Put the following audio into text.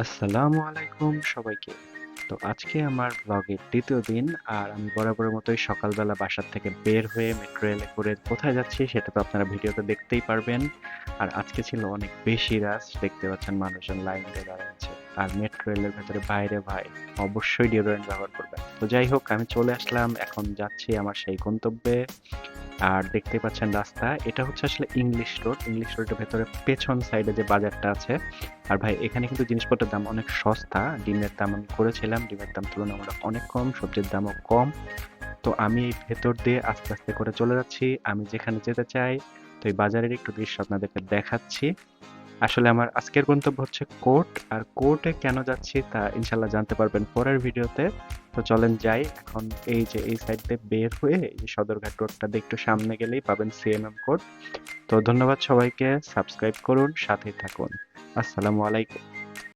আসসালামু আলাইকুম সবাইকে। তো আজকে আমার ব্লগের ২য় দিন। আর আমি বরাবরের মতোই সকালবেলা বাসার থেকে বের হয়ে মেট্রো রেলে করে কোথায় যাচ্ছি সেটা তো আপনারা ভিডিওতে দেখতেই পারবেন। আর আজকে ছিল অনেক বেশি রাশ। দেখতে পাচ্ছেন মানুষজন লাইন দিয়ে দাঁড়ায় আছে। আর মেট্রো রেলের ভেতরে বাইরে ভাই অবশ্যই ডিওডোরেন্ট ব্যবহার করবেন। তো যাই হোক আমি চলে আসলাম। এখন যাচ্ছি আমার সেই গন্তব্যে। আর দেখতেই পাচ্ছেন রাস্তা। এটা হচ্ছে আসলে ইংলিশ রোড। ইংলিশ রোডের ভেতরে পেছন সাইডে যে বাজারটা আছে। আর ভাই এখানে কিন্তু জিনিসপত্রের দাম অনেক সস্তা। ডিমের দাম আমি করেছিলাম। ডিমের দাম তুলনামূলক অনেক কম। সবজির দামও কম। তো আমি এই ভেতর দিয়ে আস্তে, আস্তে করে চলে যাচ্ছি। আমি যেখানে যেতে চাই। তো এই বাজারের একটু দৃশ্য আপনাদেরকে দেখাচ্ছি। আসলে আমার আজকের গন্তব্য হচ্ছে কোর্ট। আর কোর্টে কেন যাচ্ছি তা ইনশাল্লাহ জানতে পারবেন পরের ভিডিওতে। তো চলেন যাই। এখন এই যে এই সাইড দিয়ে বের হয়ে এই সদরঘাট রোডটা দিয়ে একটু সামনে গেলেই পাবেন সিএমএম কোর্ট। তো ধন্যবাদ সবাইকে। সাবস্ক্রাইব করুন, সাথেই থাকুন। আসসালামু আলাইকুম।